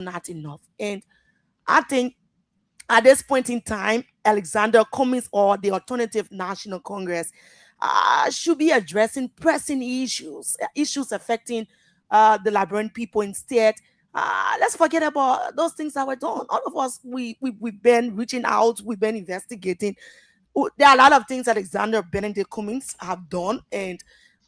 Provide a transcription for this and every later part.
not enough. And I think at this point in time, Alexander Cummings or the Alternative National Congress should be addressing pressing issues affecting the Liberian people instead. Let's forget about those things that were done. All of us, we've been reaching out, we've been investigating. There are a lot of things Alexander Benedict Cummings have done, and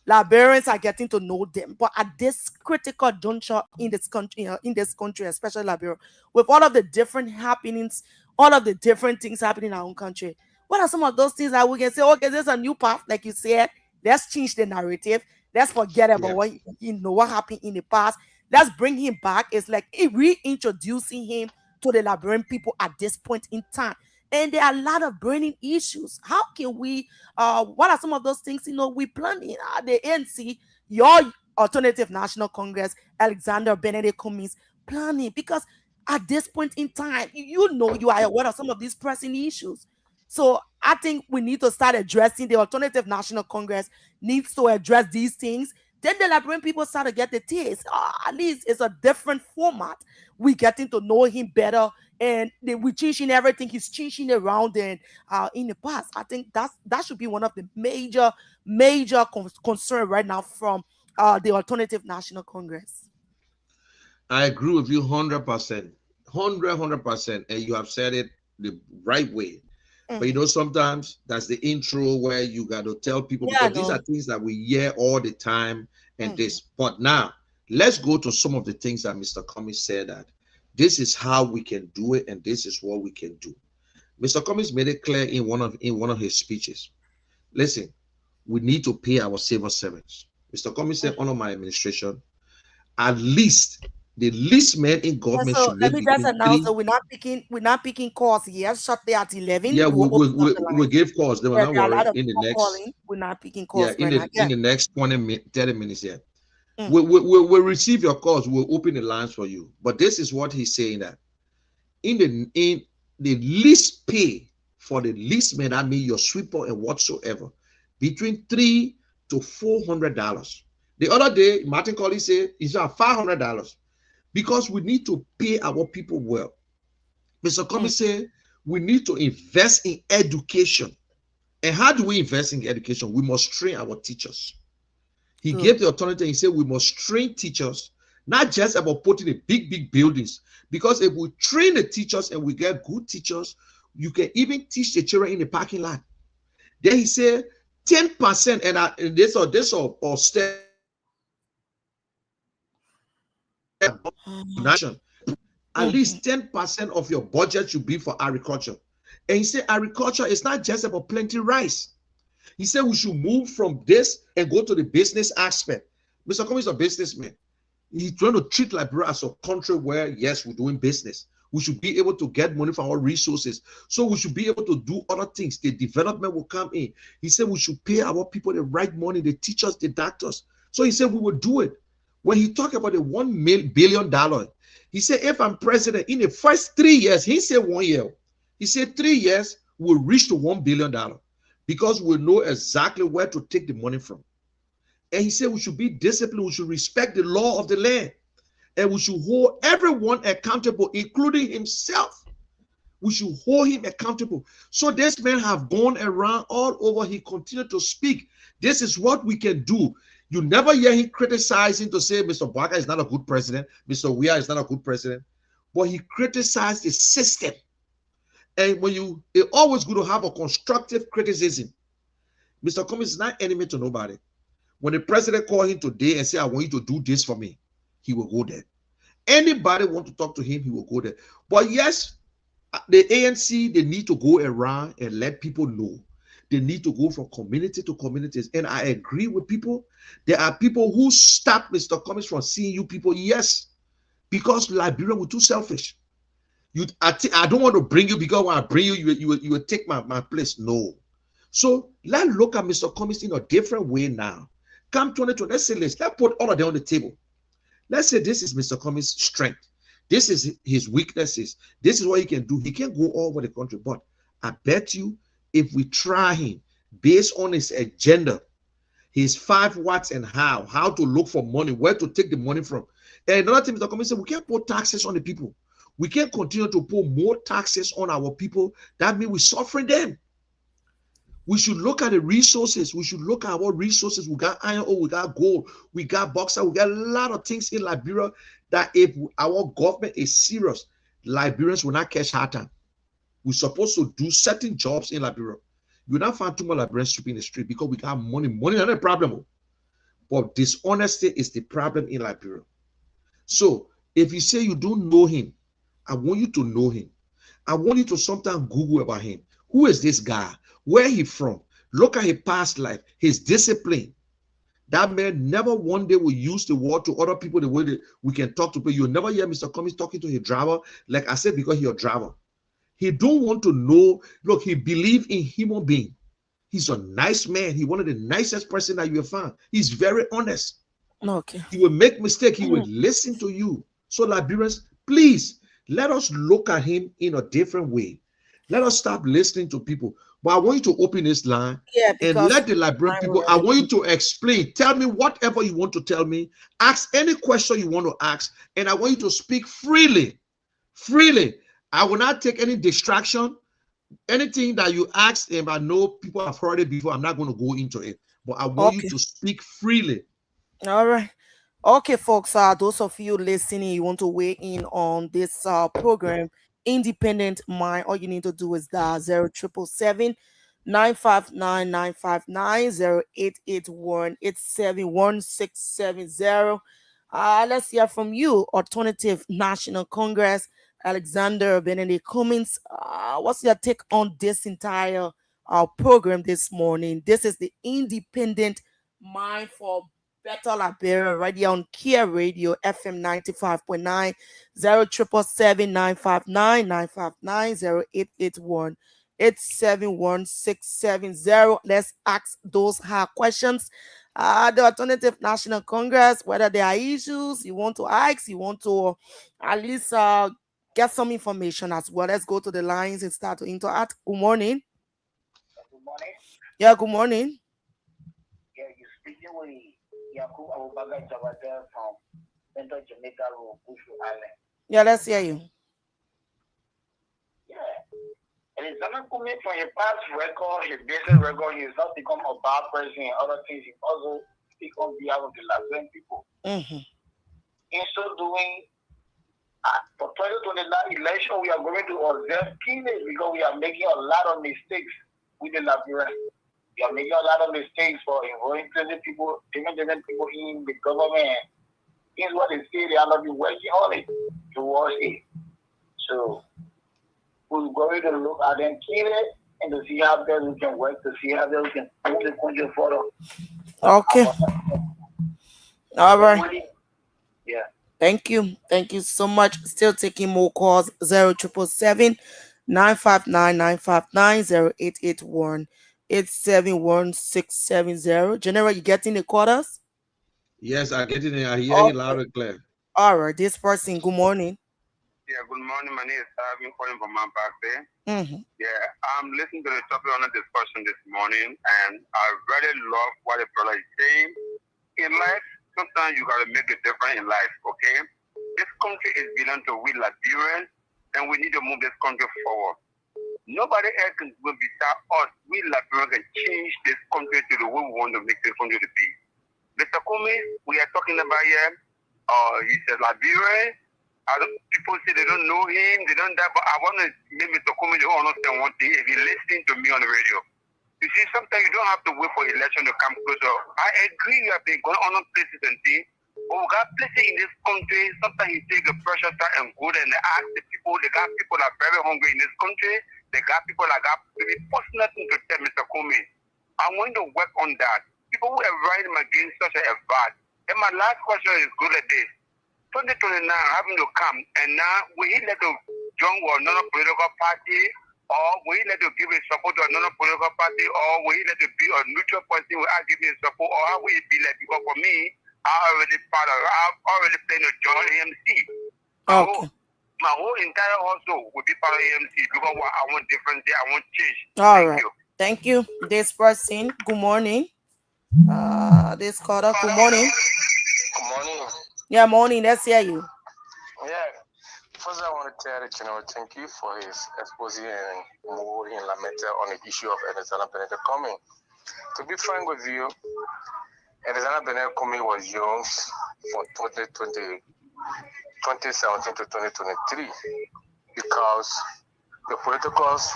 Liberians are getting to know them. But at this critical juncture in this country, especially Liberia, with all of the different happenings, all of the different things happening in our own country, what are some of those things that we can say, okay, there's a new path, like you said, let's change the narrative. Let's forget about Yeah. what happened in the past. Let's bring him back. It's like reintroducing him to the Liberian people at this point in time. And there are a lot of burning issues. How can we what are some of those things we planning? The ANC, your Alternative National Congress, Alexander Benedict Cummings planning, because at this point in time, you are aware of some of these pressing issues. So I think we need to start addressing. The Alternative National Congress needs to address these things. Then the Liberian people start to get the taste. At least it's a different format. We getting to know him better, and we changing everything. He's changing around, and in the past, I think that should be one of the major concern right now from the Alternative National Congress. I agree with you 100%. 100%. And you have said it the right way. But Mhm. sometimes that's the intro where you got to tell people, Yeah, I because these know. are things that we hear all the time and Mhm. this. But now let's go to some of the things that Mr. Cummings said, that this is how we can do it and this is what we can do. Mr. Cummings made it clear in one of his speeches. Listen, we need to pay our civil servants. Mr. Cummings said under my administration, at least the least man in Yeah, government so should let make me just between announce that three. we're not picking calls here. Shut there at 11. Yeah, We will open up the we line. give calls. They will Yeah, not there are a lot worry. of In the people next, calling. We're not picking yeah, calls right now. in Yeah. the next 30 minutes, yeah, Mhm. we'll receive your calls. We'll open the lines for you. But this is what he's saying, that in the least pay for the least man, I mean your sweeper and whatsoever, between $300 to $400. The other day, Martin Collins said it's $500, because we need to pay our people well. Mr. Mhm. Cummings said we need to invest in education. And how do we invest in education? We must train our teachers. He Good. gave the authority. He said we must train teachers, not just about putting in big buildings. Because if we train the teachers and we get good teachers, you can even teach the children in the parking lot. Then he said 10%, and this or step nation. At Mhm. least 10% of your budget should be for agriculture. And he said agriculture is not just about plenty rice. He said we should move from this and go to the business aspect. Mr. Cummings is a businessman. He's trying to treat Liberia as a country where, yes, we're doing business. We should be able to get money from our resources. So we should be able to do other things. The development will come in. He said we should pay our people the right money, the teachers, the doctors. So he said we will do it. When he talked about the $1 billion, he said if I'm president, in the first 3 years, he said 1 year. He said 3 years we'll reach to $1 billion, because we know exactly where to take the money from. And he said we should be disciplined, we should respect the law of the land, and we should hold everyone accountable, including himself. We should hold him accountable. So this man have gone around all over. He continued to speak. This is what we can do. You never hear him criticizing to say Mr. Barker is not a good president, Mr. Weah is not a good president, but he criticized the system. And it's always good to have a constructive criticism. Mr. Cummings is not enemy to nobody. When the president called him today and said, I want you to do this for me, he will go there. Anybody want to talk to him, he will go there. But yes, the ANC, they need to go around and let people know. They need to go from community to communities. And I agree with people. There are people who stop Mr. Cummings from seeing you people. Yes, because Liberia were too selfish. I don't want to bring you, because when I bring you, you will take my place. No. So let's look at Mr. Cummings in a different way now. Come 2020, let's put all of them on the table. Let's say this is Mr. Cummings' strength. This is his weaknesses. This is what he can do. He can go all over the country. But I bet you, if we try him based on his agenda, his 5 watts and how to look for money, where to take the money from. And another thing, Mr. Commissioner said, we can't put taxes on the people. We can't continue to put more taxes on our people. That means we're suffering them. We should look at the resources. We should look at what resources. We got iron ore, we got gold, we got bauxite, we got a lot of things in Liberia that if our government is serious, Liberians will not catch hard time. We're supposed to do certain jobs in Liberia. You will not find too much Liberians sweeping the street because we got money. Money is not a problem. But dishonesty is the problem in Liberia. So if you say you don't know him, I want you to know him. I want you to sometimes Google about him. Who is this guy? Where he from? Look at his past life, his discipline. That man never one day will use the word to other people the way that we can talk to people. You'll never hear Mr. Cummings talking to his driver, like I said, because he's a driver. He don't want to know. Look, he believe in human being. He's a nice man. He's one of the nicest person that you have found. He's very honest. Okay. He will make mistake. He will listen to you. So Liberians, please let us look at him in a different way. Let us stop listening to people. But I want you to open this line Yeah, and because let the Liberian I'm people, I want you already. to explain. Tell me whatever you want to tell me. Ask any question you want to ask. And I want you to speak freely. Freely. I will not take any distraction. Anything that you ask him, I know people have heard it before. I'm not going to go into it. But I want you Okay. to speak freely. All right. Okay, folks, those of you listening, you want to weigh in on this program, Independent Mind, all you need to do is dial 0777 Let's hear from you, Alternative National Congress, Alexander Benedict Cummings. What's your take on this entire program this morning? This is the Independent Mind for Better Liberia right here on Kia Radio FM 95.9 07795995908881 Let's ask those hard questions. The Alternative National Congress, whether there are issues you want to ask, you want to at least get some information as well. Let's go to the lines and start to interact. Good morning. Good morning. Yeah, good morning. Yeah, you're speaking with Yakub Abubakar Jabata from Central Jamaica Road, Bushu Island. Yeah, let's hear you. Yeah. And it's not coming from your past record, your business record. He's not become a bad person and other things. He also speak on behalf of the Liberian people. Mm-hmm. In so doing, for 2029 election, we are going to observe keenly because we are making a lot of mistakes with the Liberians. We are making a lot of mistakes for involving different people in the government. Here's what they say they are not working on it towards it. So we're going to look at them keenly and to see how best we can work, to see how best we can move the country forward. Okay. All right. Yeah. Thank you. Thank you so much. Still taking more calls. 0777 959 871 General, you getting the quarters? Yes, I get it. I hear you Okay. loud and clear. All right. This person, good morning. Yeah, good morning. My name is I've been calling from Mount there. Mm-hmm. Yeah, I'm listening to the topic on the discussion this morning, and I really love what the brother is saying. In life, sometimes you got to make a difference in life, okay? This country is belong to we Liberians, and we need to move this country forward. Nobody else can go beside us. We Liberians can change this country to the way we want to make this country to be. Mr. Cummings, we are talking about here, he's a Liberian. People say they don't know him, they don't that, but I want to make Mr. Cummings understand one thing. If you listen to me on the radio, you see, sometimes you don't have to wait for election to come closer. I agree, you have been going on places and things, but we got places in this country. Sometimes you take the pressure start and go there and they ask the people. They got people that are very hungry in this country. They got people that got maybe personal thing to tell Mr. Cummings. I want to work on that. People who are writing against such a bad. And my last question is good at this. 2029 having to come, and now will he let to join another political party, or will he let to give his support to another political party, or will he let to be a neutral person without giving his support, or how will it be like? Because for me, I've already played a join AMC. Okay. My whole entire household will be part of AMC because I want difference there, I want change. All right. Thank you. This person, good morning. This caller, good morning. Good morning. Yeah, morning. Let's hear you. Yeah, first I want to tell the general thank you for his exposing and more in Lametta on the issue of Alexander Bennett coming. To be frank with you, Alexander Bennett coming was young from 2017 to 2023 because the politicals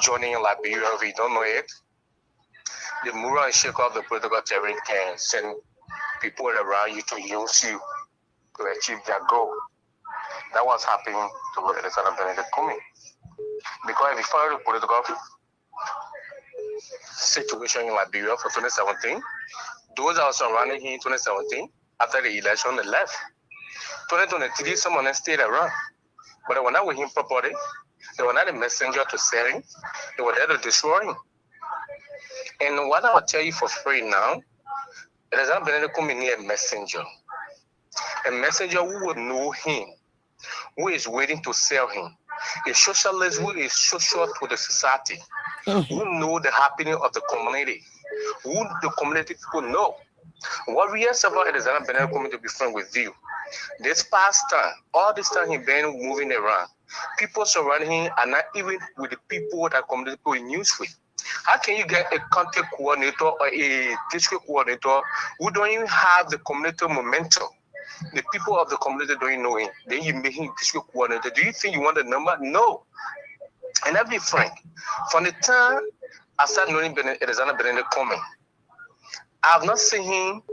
joining in Liberia, if you don't know it, the moral and shake of the political terrain can send people around you to use you to achieve their goal. That was happening to Alexander Bennett coming. Because if you follow the political situation in Liberia for 2017, those that were surrounding him in 2017, after the election, they left. 2023, some of them stayed around. But they were not with him properly. They were not a messenger to sell him. They were there to destroy him. And what I will tell you for free now, Alexander Bennett coming near a messenger. A messenger who would know him, who is waiting to sell him. A socialist who is social to the society, who know the happening of the community, who the community people know. What we have about Alexander Bennett coming to be friends with you. This past time, all this time he been moving around. People surrounding him are not even with the people that community people in news with. How can you get a county coordinator or a district coordinator who don't even have the community momentum? The people of the community don't even know him. Then you make him district coordinator. Do you think you want the number? No. And I'll be frank. From the time I started knowing Alexander Bennett coming, I've not seen him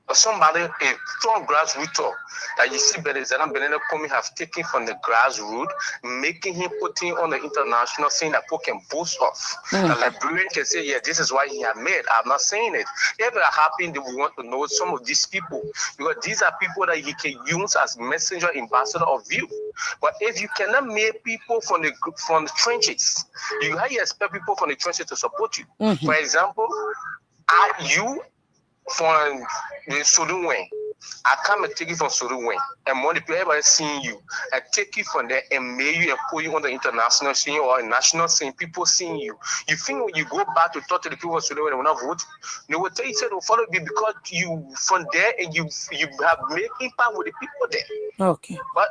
or somebody, a strong grassroots talk that you see Alexander Bennett coming have taken from the grassroots, making him putting on the international scene that people can boast of. The Liberian can say, yeah, this is why he had made. I'm not saying it. If it happened, we want to know some of these people because these are people that he can use as messenger, ambassador of you. But if you cannot make people from the trenches, how you expect people from the trenches to support you? For example, you from the Sudan, I come and take you from Sudan, and when the people everybody seeing you, I take you from there and make you and put you on the international scene or national scene, people seeing you. You think when you go back to talk to the people of Sudan when they will not vote, they will tell you, say they'll follow you because you from there and you have made impact with the people there. Okay. But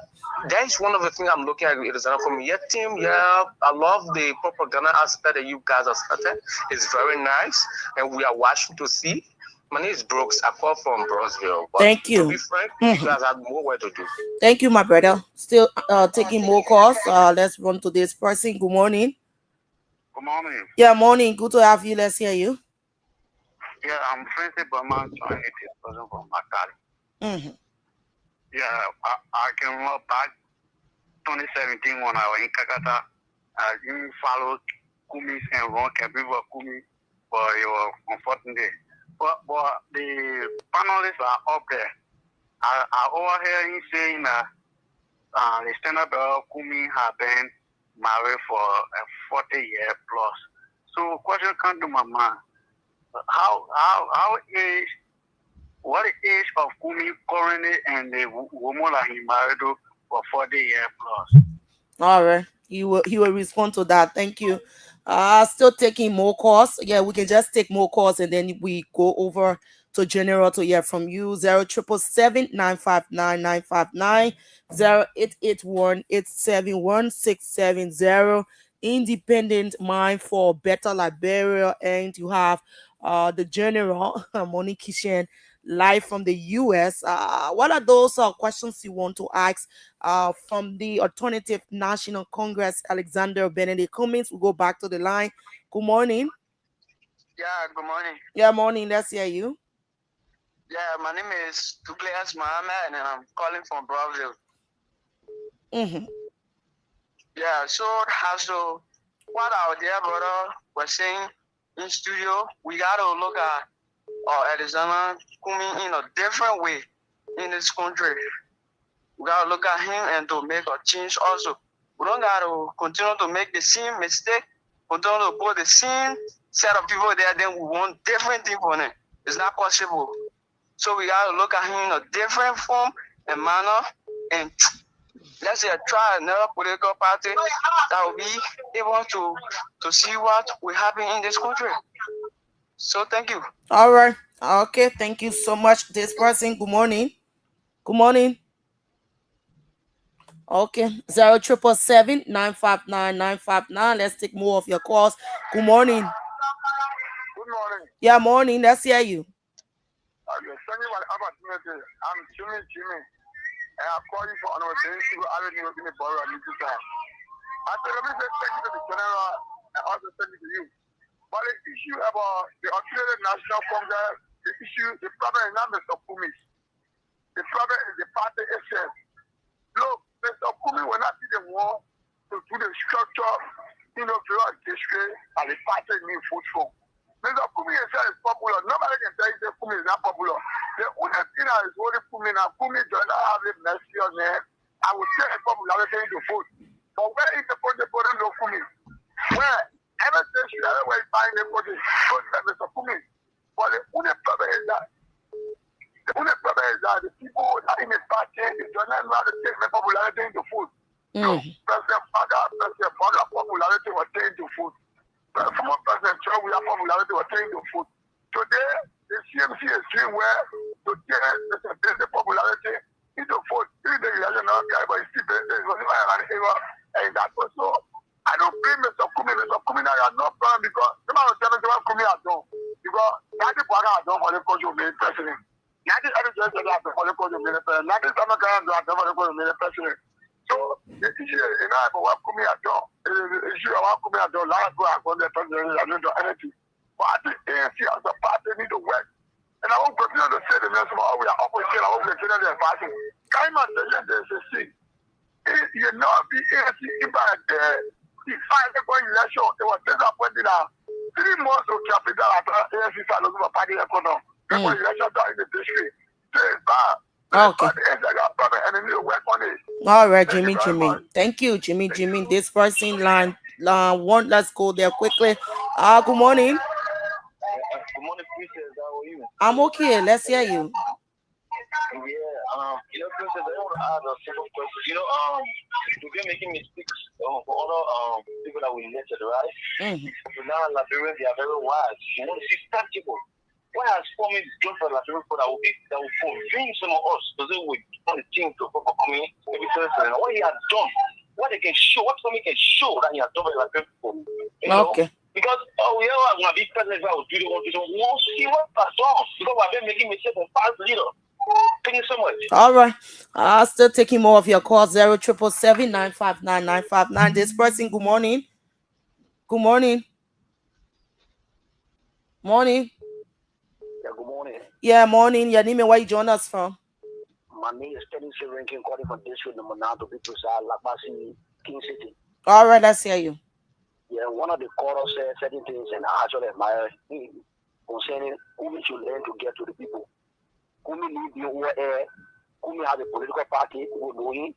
that is one of the things I'm looking at. It is from your team. Yeah, I love the propaganda aspect that you guys have started. It's very nice, and we are watching to see. My name is Brooks. I call from Brosville. But Thank you. To be frank, you guys have more work to do. Thank you, my brother. Still taking more calls. Let's run to this person. Good morning. Good morning. Yeah, morning. Good to have you. Let's hear you. Yeah, I'm Francis Berman, joining this person from Makali. Yeah, I can remember back 2017 when I was in Kakata. I didn't follow Kumi's and Ron Capiva Kumi, but it was unfortunate. But the panelists are up there. I overhear him saying that the stand-up Kumi have been married for a 40 year plus. So question comes to my mind. How is what the age of Kumi currently and the woman that he married for 40 year plus? All right. He will respond to that. Thank you. Still taking more calls. Yeah, we can just take more calls and then we go over to general to hear from you. 0777-959-959, 0881-871-670. Independent Mind for Better Liberia. And you have the general Monique Kishen live from the US. What are those questions you want to ask from the Alternative National Congress, Alexander Benedict Cummings? We'll go back to the line. Good morning. Yeah, good morning. Yeah, morning. Let's hear you. Yeah, my name is Douglas Mohammed and I'm calling from Brownsville. Yeah, so what our dear brother was saying in studio, we got to look at Alexander Kumi in a different way in this country. We got to look at him and to make a change also. We don't got to continue to make the same mistake, continue to put the same set of people there, then we want different things for them. It's not possible. So we got to look at him in a different form and manner and let's say try another political party that will be able to see what will happen in this country. So thank you. All right. Okay. Thank you so much. This person, good morning. Good morning. Okay, 077-959-959. Let's take more of your calls. Good morning. Good morning. Yeah, morning. Let's hear you. Okay, thank you for the opportunity. I'm Jimmy. And I call you for another day to already open the borrow and little time. I said, let me say thank you to the general and also thank you to you. But the issue about the Australian National Congress, the problem is not Mr. Kumi. The problem is the party itself. Look, Mr. Kumi will not be the one to do the structure in the various district and the party need food for. Mr. Kumi himself is popular. Nobody can tell you that Kumi is not popular. The only thing that is holding Kumi now, Kumi does not have the mercy on him. I would say his popularity to food. But where is the project for the Kumi? Where? Ever since you know where you find the project, Mr. Kumi. But the only problem is that the people that in the party do not know how to take the popularity into food. So, President Father popularity was taken to food. Former President Trump, we have popularity was taken to food. Today, the CMC is doing well to take the popularity into food. Even the election now, but it's still and that also, I don't blame Mr. Kumi. Mr. Kumi now has no problem because the man will tell me what Kumi has done. Because Nadi Bwaga has done for the country of the president. Nadi Adu just has done for the country of the president. Nadi Samaka has done for the country of the president. So, the issue is not about what Kumi has done. The issue of what Kumi has done, a lot of people are going to tell you that they don't anything. But I think ANC as a party need to work. And I won't continue to say the message about we are opposition, I won't continue to party. Kaima said there's a thing. You know, the ANC impact the final election, it was disappointed that 3 months of capital after ANC started looking for party economy. The election in the district. So it's bad. Okay. All right, Jimmy. Thank you, Jimmy. This person line one. Let's go there quickly. Good morning. Good morning, Princess. How are you? I'm okay. Let's hear you. Princess, I want to add a simple question. We've been making mistakes for other people that we elected, right? So now Liberians, they are very wise. You want to see tangible. Why has Kwame done for Liberian people that will convince some of us to say we want to think to coming every person? What he has done, what they can show, what Kwame can show that he has done for Liberian people. Okay. Because we are going to be president, I will do the one. We won't see what has done because we have been making mistakes for past leaders. Thank you so much. All right. Still taking more of your calls. 077-959-959. This person, good morning. Good morning. Morning. Yeah, good morning. Yeah, morning. Your name and where you join us from? My name is Kenny Ranking, calling from district number 9 to be precise, Lakbasi, King City. All right, let's hear you. Yeah, one of the callers said certain things, and I actually admire him concerning who we should learn to get to the people. Kumi live nowhere. Kumi has a political party who know him,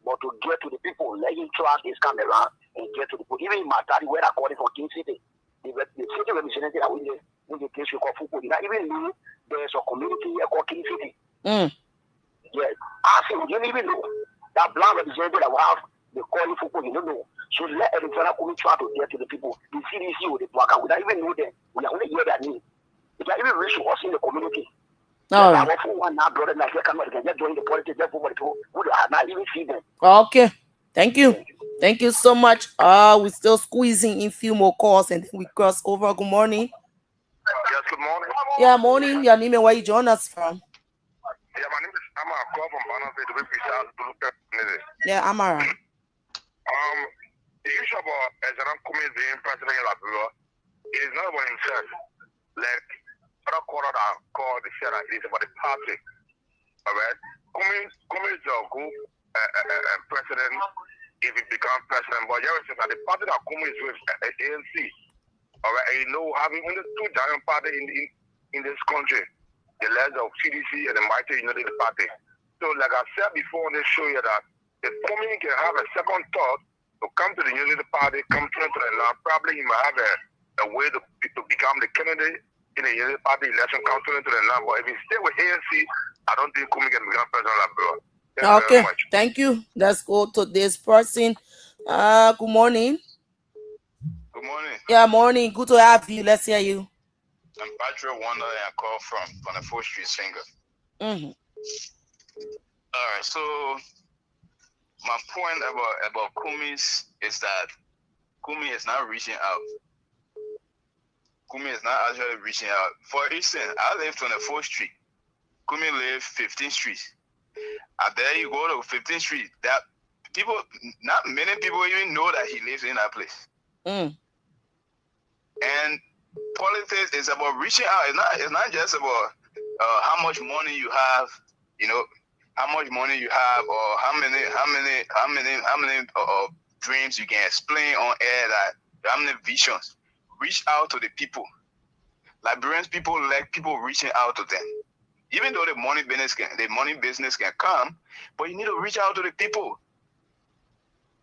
but to get to the people, let him trust his camera and get to the people. Even in Matari, where I call it for King City, the city representative that we the case we call Fuku, even knew there's a community here called King City. Yes, I say you don't even know that black representative that we have, they call it Fuku, you don't know. So let everyone Kumi try to get to the people. The CDC or the Black, we don't even know them. We are only hear their name. They can even reach us in the community. Okay. Thank you. Thank you so much. We're still squeezing in few more calls and then we cross over. Good morning. Yes, good morning. Yeah, morning. Your name and where you join us from? Yeah, my name is Amara. I call from Banana. Yeah, Amara. The issue about President Kumi being president of Liberia is not about himself. Like other quarter that called the share, it is about the party. Alright? Kumi is a good president if he becomes president. But yeah, the party that Kumi is with, ANC. Alright, and you know, having only 2 giant parties in this country, the leaders of CDC and the Mighty United Party. So, like I said before on this show here, that if Kumi can have a second thought to come to the United Party, come to the land, probably he might have a way to become the candidate in the United Party election, come to the land. But if he stay with ANC, I don't think Kumi can become president of Liberia. Okay, thank you. Let's go to this person. Good morning. Good morning. Yeah, morning. Good to have you. Let's hear you. I'm Patrick Wonder and I call from the 4th Street Singer. All right. So my point about Kumis is that Kumi is not reaching out. Kumi is not actually reaching out. For instance, I live 24th Street. Kumi live 15th Street. And there you go to 15th Street. That people, not many people even know that he lives in that place. Mm. And politics is about reaching out. It's not just about how much money you have, you know, how much money you have, or how many dreams you can explain on air, that how many visions. Reach out to the people. Liberians people like people reaching out to them. Even though the money business can come, but you need to reach out to the people.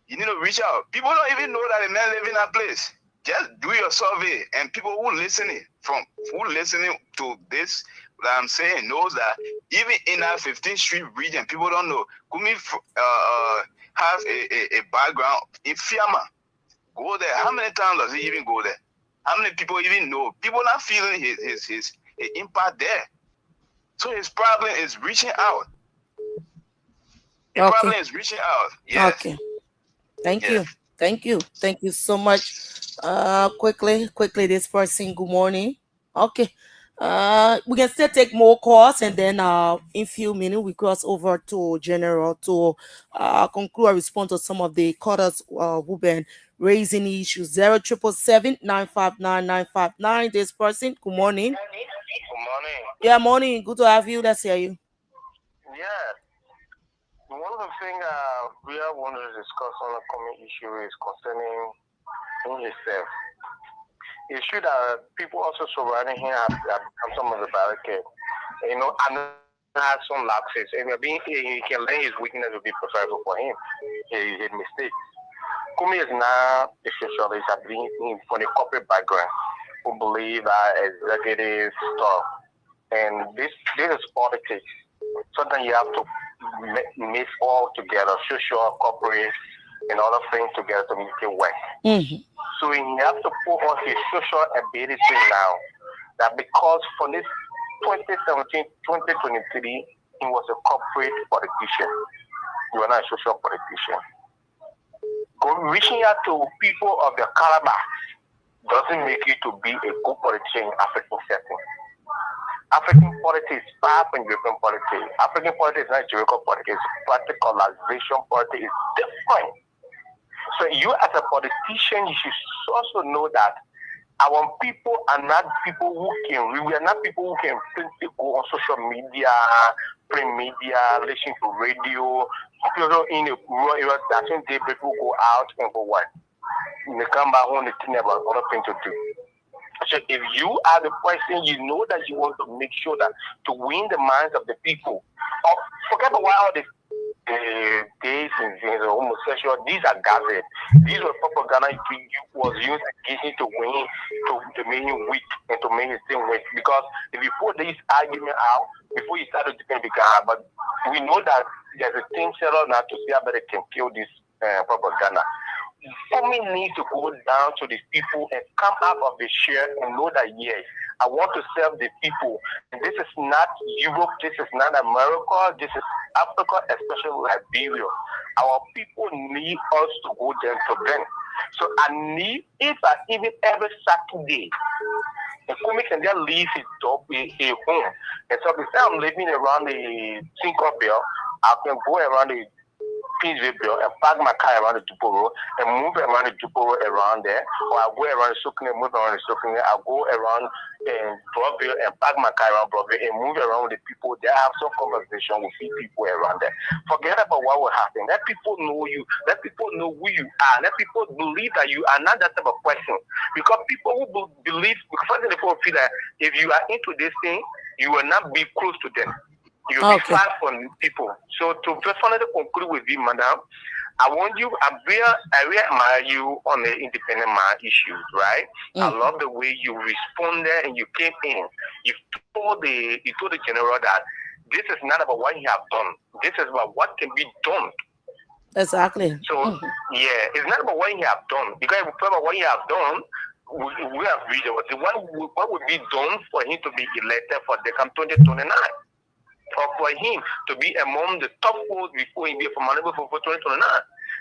You need to reach out. People don't even know that the man live in that place. Just do your survey, and people who listening to this that I'm saying knows that even in that 15th Street region, people don't know. Kumi has a background in Fiamma. Go there. How many times does he even go there? How many people even know? People not feeling his impact there. So his problem is reaching out. His problem is reaching out. Yes. Okay. Thank you. Thank you so much. Quickly, this person, good morning. Okay. We can still take more calls, and then in few minutes we cross over to General to conclude or respond to some of the callers who've been raising issues. 0777-959-959. This person, good morning. Good morning. Yeah, morning. Good to have you. Let's hear you. Yeah. One of the things we are wanting to discuss on the coming issue is concerning him himself. It's true that people also surrounding him have become some of the barricade. You know, and has some lapses. And he can learn his weakness will be preferable for him. His mistakes. Kumi is now a socialist, I believe, from a corporate background, who believe executive stuff. And this is politics. Sometimes you have to mix all together, social, corporate, and other things together to make it work. Mm-hmm. So he has to put on his social ability now. That because from this 2017, 2023, he was a corporate politician. You are not a social politician. Reaching out to people of the caliber doesn't make you to be a good politician in African setting. African politics is far from European politics. African politics is not Jericho politics. Practicalization politics is different. So you as a politician, you should also know that our people are not people who can, we are not people who can simply go on social media, print media, listen to radio. People in a rural area, that they people go out and go what? They come back home and think about other things to do. So if you are the person, you know that you want to make sure that to win the minds of the people, forget about all the gays and homosexual, these are gathered. These were propaganda was used against to win, to make him weak and to make him still weak. Because if you put this argument out before you start to defend the guy, but we know that there's a team set up now to see how they can kill this propaganda. Something needs to go down to the people and come out of the share and know that yes, I want to serve the people. And this is not Europe, this is not America, this is Africa, especially Liberia. Our people need us to go there to them. So I need, if I even every Saturday, the Kumi can just leave his job, his home. And so instead I'm living around the Tinkerbell, I can go around the Peaceville and park my car around the Tuporo and move around the Tuporo around there, or I go around the Sukne, move around the Sukne, I go around Broadville and park my car around Broadville and move around with the people there, have some conversation with the people around there. Forget about what will happen. Let people know you, let people know who you are, let people believe that you are not that type of person. Because people who believe, because people feel that if you are into this thing, you will not be close to them. You'll be far from people. So to personally conclude with you, madam, I want you, I really admire you on the independent man issues, right? I love the way you responded and you came in. You told the general that this is not about what you have done. This is about what can be done. Exactly. So yeah, it's not about what you have done. Because if we talk about what you have done, we have reached what would be done for him to be elected for the 2029. for him to be among the top votes before he be for Manable for 2029.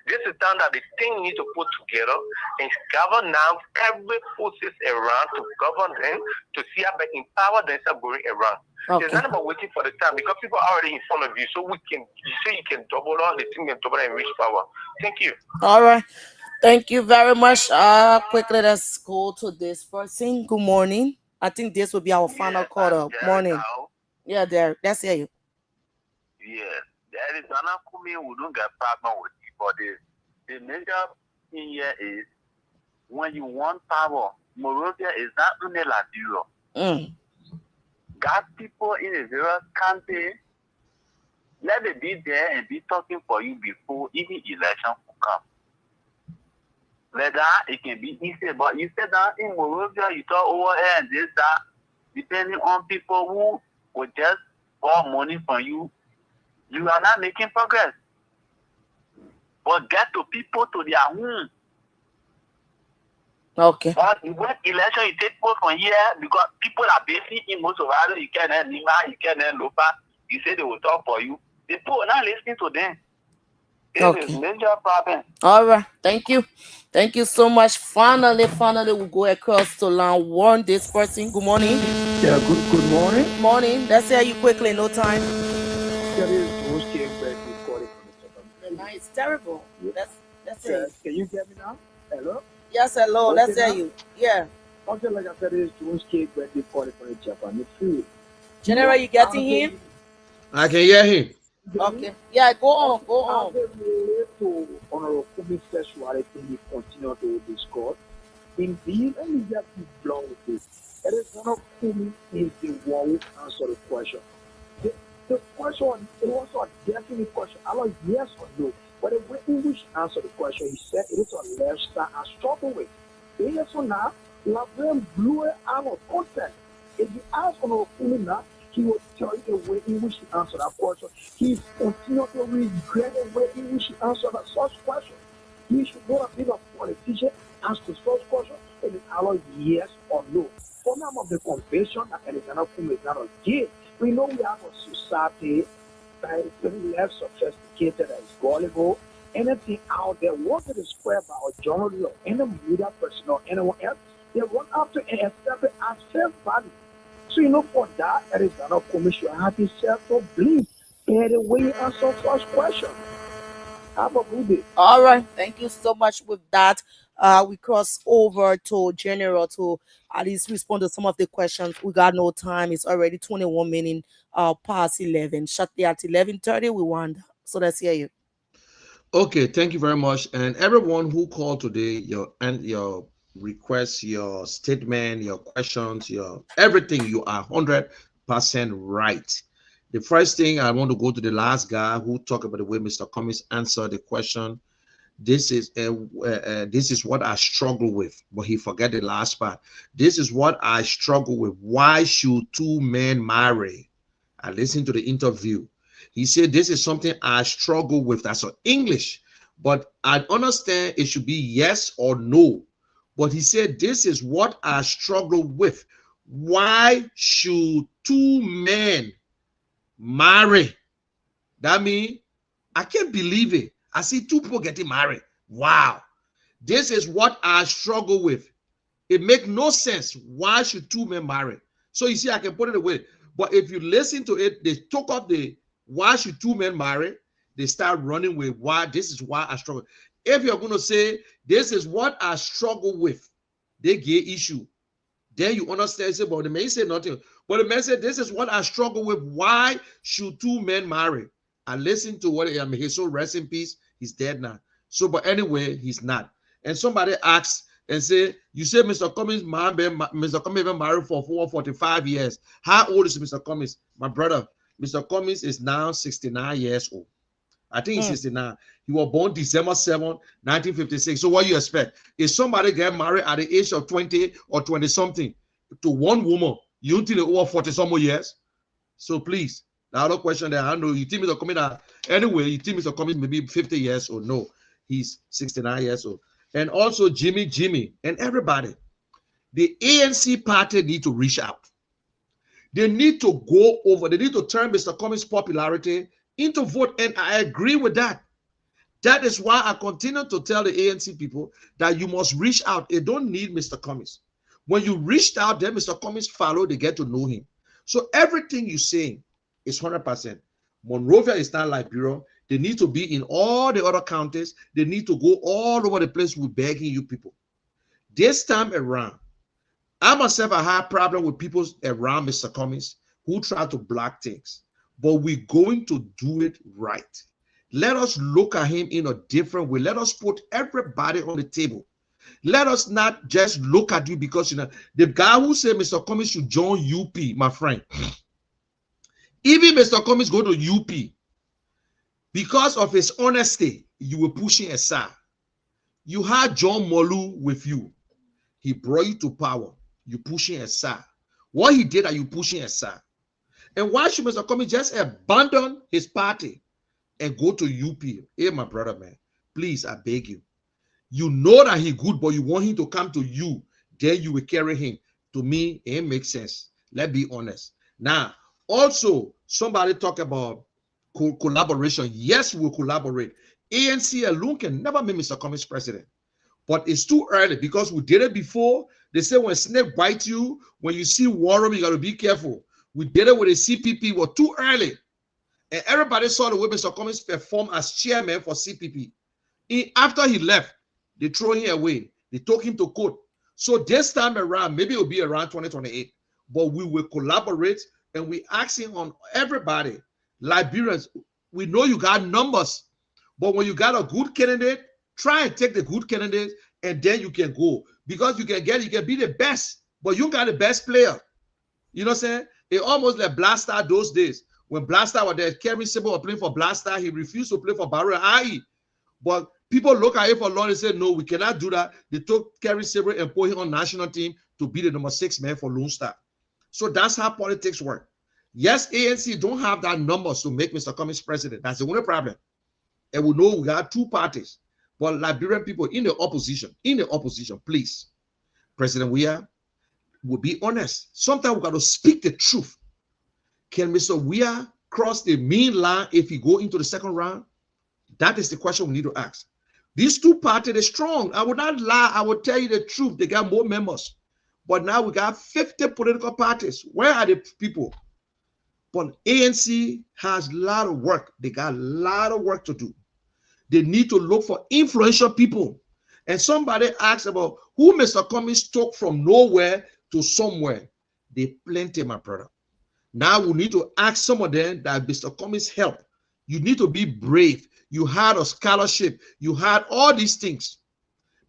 This is time that the thing needs to put together and govern now every forces around to govern them to see how they empower themselves going around. It's not about waiting for the time because people are already in front of you, so you can double on the thing and double and reach power. Thank you. All right. Thank you very much. Quickly, let's go to this person. Good morning. I think this will be our final call up. Morning. Yeah, there. Let's hear you. Yes, there is another coming who don't get problem with it, but the major thing here is when you want power, Morovia is not only Liberia. Got people in a various country, let them be there and be talking for you before even election will come. Whether it can be easy, but you said that in Morovia, you talk over here and this, that, depending on people who will just borrow money from you, you are not making progress. But get to people to their home. Okay. But when election, you take people from here because people are basically in most of Ireland, you can Lima, you can Lopa, you say they will talk for you. The people are not listening to them. This is major problem. All right. Thank you. Thank you so much. Finally, we'll go across to line one. This person. Good morning. Yeah, good morning. Morning. Let's hear you quickly. No time. That is most recording from The line is terrible. Let's hear you. Can you hear me now? Hello? Yes, hello. Okay, Let's hear now? you. Yeah. Okay, like I said, it's Jones Cake birthday party for the Japanese food. General, you getting him? I can hear him. Okay. Yeah, go on. As it relates to Honorable Kumi's sexuality, he continued to discuss. Indeed, let me just be blunt with this. Honorable Kumi is the one who answered the question. The question, it was a definite question. I like yes or no. But the way in which he answered the question, he said it is a lifestyle I struggle with. Yes or not, Laverne blew it out of context. If you ask Honorable Kumi now, he will tell you the way in which he answered that question. He continued to regret the way in which he answered that such question. He should not have been a politician, ask the such question, and it's either yes or no. For me, I'm of the conviction that Alexander Kumu is not a gay. We know we have a society that is very less sophisticated, that is gullible. Anything out there, what it is spread by a journalist or any media person or anyone else, they run after and accept it as fair value. So, for that, Alexander Kumu should have himself to blame by the way he answers such questions. Have a good day. All right. Thank you so much with that. We cross over to General to at least respond to some of the questions. We got no time. It's already 21 minutes past 11. Shortly at 11:30, we want. So let's hear you. Okay, thank you very much. And everyone who called today, your requests, your statement, your questions, your everything, you are 100% right. The first thing I want to go to the last guy who talked about the way Mr. Cummings answered the question. This is what I struggle with, but he forget the last part. This is what I struggle with. Why should two men marry? I listened to the interview. He said this is something I struggle with. That's English, but I understand it should be yes or no. But he said this is what I struggle with. Why should two men marry? That means I can't believe it. I see two people getting married. Wow. This is what I struggle with. It makes no sense. Why should two men marry? So you see, I can put it away. But if you listen to it, they took up the why should two men marry? They start running with why. This is why I struggle. If you're going to say, this is what I struggle with, they get issue. Then you understand. Say, but the man say nothing. But the man said, this is what I struggle with. Why should two men marry? I listened to what he's so rest in peace. He's dead now. So, but anyway, he's not. And somebody asks and say, you say Mr. Cummings, Mr. Cummings been married for 45 years. How old is Mr. Cummings? My brother, Mr. Cummings is now 69 years old. I think he's 69. He was born December 7, 1956. So what you expect? If somebody get married at the age of 20 or 20 something to one woman, you think they over 40 some more years? So please, the other question that I know, you think Mr. Cummings anyway, you think Mr. Cummings maybe 50 years old? No, he's 69 years old. And also Jimmy, and everybody, the ANC party need to reach out. They need to go over. They need to turn Mr. Cummings' popularity into vote. And I agree with that. That is why I continue to tell the ANC people that you must reach out. They don't need Mr. Cummings. When you reached out, then Mr. Cummings follow, they get to know him. So everything you're saying is 100%. Monrovia is not Liberia. They need to be in all the other counties. They need to go all over the place with begging you people. This time around, I myself, I had a problem with people around Mr. Cummings who try to block things. But we're going to do it right. Let us look at him in a different way. Let us put everybody on the table. Let us not just look at you because, you know, the guy who said Mr. Cummings should join UP, my friend. Even Mr. Cummings go to UP. Because of his honesty, you were pushing aside. You had John Molu with you. He brought you to power. You pushing aside. What he did are you pushing aside. And why should Mr. Cummings just abandon his party and go to UP? Hey, my brother, man, please, I beg you. You know that he good, but you want him to come to you. Then you will carry him. To me, it makes sense. Let's be honest. Now, also, somebody talk about collaboration. Yes, we'll collaborate. ANC alone can never make Mr. Cummings president. But it's too early because we did it before. They say when snake bites you, when you see worm, you got to be careful. We did it with the CPP. It was too early. And everybody saw the way Mr. Cummings performed as chairman for CPP. After he left, they threw him away. They took him to court. So this time around, maybe it will be around 2028, but we will collaborate and we asking on everybody. Liberians, we know you got numbers, but when you got a good candidate, try and take the good candidate and then you can go. Because you can be the best, but you got the best player. You know what I'm saying? It almost like Blaster those days. When Blaster was there, Kevin Sibley was playing for Blaster, he refused to play for Barrow IE. But people look at it for long and say, no, we cannot do that. They took Kerry Sabre and put him on national team to be the number 6 man for Lone Star. So that's how politics work. Yes, ANC don't have that numbers to make Mr. Cummings president. That's the only problem. And we know we got two parties. But Liberian people in the opposition, please, President Weah, will be honest. Sometimes we got to speak the truth. Can Mr. Weah cross the mean line if he go into the second round? That is the question we need to ask. These two parties are strong. I would not lie. I will tell you the truth. They got more members. But now we got 50 political parties. Where are the people? But ANC has a lot of work. They got a lot of work to do. They need to look for influential people. And somebody asked about who Mr. Cummings took from nowhere to somewhere. They plenty, my brother. Now we need to ask some of them that Mr. Cummings help. You need to be brave. You had a scholarship. You had all these things.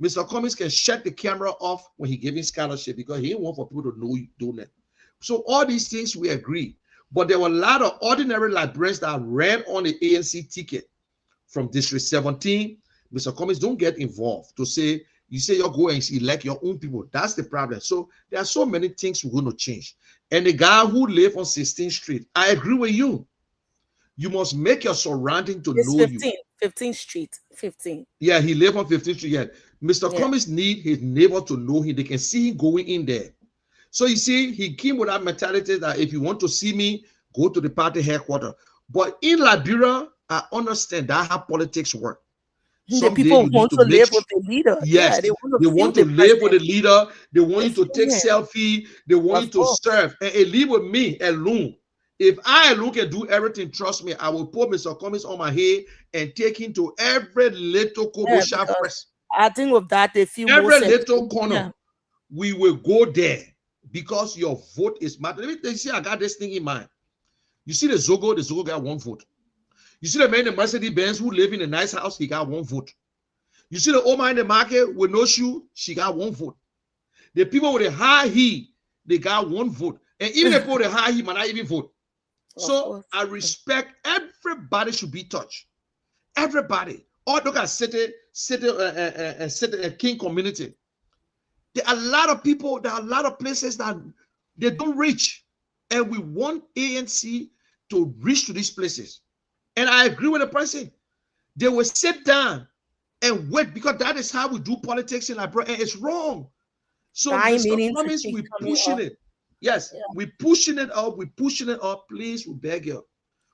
Mr. Cummings can shut the camera off when he giving scholarship because he didn't want for people to know you doing it. So all these things we agree. But there were a lot of ordinary Liberians that ran on the ANC ticket from District 17. Mr. Cummings don't get involved to say, you say you're going to elect your own people. That's the problem. So there are so many things we're going to change. And the guy who live on 16th Street, I agree with you. You must make your surrounding to know 15, you. 15th Street, 15. Yeah, he live on 15th Street. Yeah. Mr. Cummings need his neighbor to know him. They can see him going in there. So you see, he came with that mentality that if you want to see me, go to the party headquarters. But in Liberia, I understand that how politics work. The people want to live with the leader. Yes, yeah, they want to live with the leader. They want you to take selfie. They want you to serve. And live with me alone. If I alone can do everything, trust me, I will put Mr. Cummings on my head and take him to every little Kobo shop first. I think with that, they feel every little corner. We will go there because your vote is matter. Let me see, I got this thing in mind. You see the Zogo got 1 vote. You see the man in the Mercedes Benz who live in a nice house, he got 1 vote. You see the old man in the market with no shoe, she got 1 vote. The people with a high heel, they got 1 vote. And even the people with a high heel might not even vote. So I respect everybody should be touched. Everybody. All look at city King community. There are a lot of people, there are a lot of places that they don't reach. And we want ANC to reach to these places. And I agree with the person. They will sit down and wait because that is how we do politics in Liberia. And it's wrong. So Mr. Cummings, we pushing it. Yes, Yeah. we're pushing it up. We're pushing it up. Please, we beg you.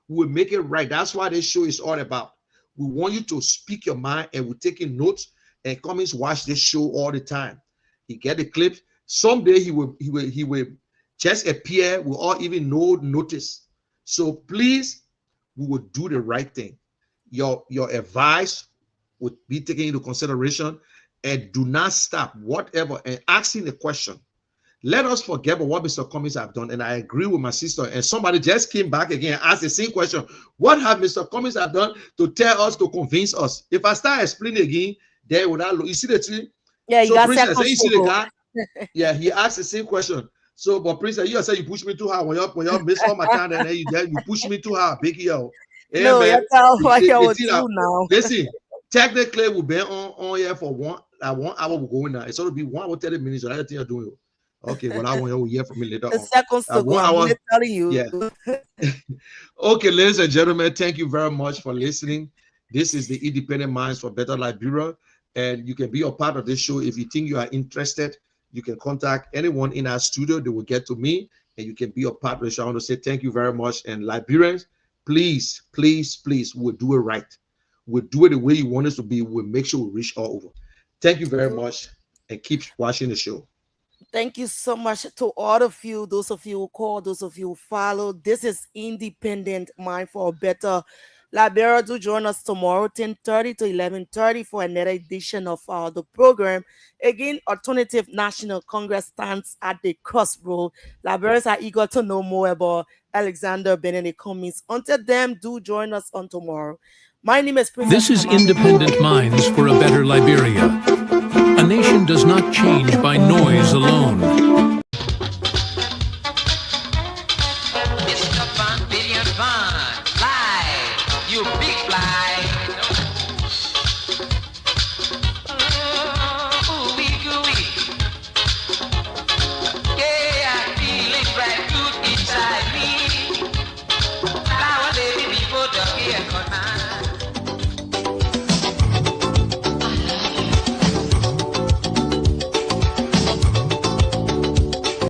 We'll make it right. That's what this show is all about. We want you to speak your mind, and we're taking notes and come watch this show all the time. He get the clips. Someday he will just appear. We'll all even notice. So please, we will do the right thing. Your advice would be taken into consideration, and do not stop whatever and asking the question. Let us forget about what Mr. Cummings have done. And I agree with my sister. And somebody just came back again and asked the same question. What have Mr. Cummings have done to tell us, to convince us? If I start explaining again, then without you see the tree. Yeah, you So got Princess, seconds you to see the go. guy? Yeah, he asked the same question. So, but Princess, you say you push me too hard when you miss all my time, and then you push me too hard, big yo. Hey No, you man, tell what I the would thing do now. listen, technically we've been on here for 1 hour. We're going now. It's going to be 1 hour 30 minutes. So that's the thing you're doing. Okay, well, I want you to hear from me later The on. seconds to go. One I'm hour, really telling you. yeah. Okay, ladies and gentlemen, thank you very much for listening. This is the Independent Minds for Better Liberia, and you can be a part of this show. If you think you are interested, you can contact anyone in our studio. They will get to me, and you can be a part of the show. I want to say thank you very much. And Liberians, please, please, please, we'll do it right. We'll do it the way you want us to be. We'll make sure we reach all over. Thank you very much, and keep watching the show. Thank you so much to all of you, those of you who call, those of you who follow. This is Independent Mind for a Better Liberia. Do join us tomorrow, 10:30 to 11:30 for another edition of the program. Again, Alternative National Congress stands at the crossroad. Liberians are eager to know more about Alexander Benedict Cummings. Until then, do join us on tomorrow. My name is Princess. This is Independent Minds for a Better Liberia. A nation does not change by noise alone.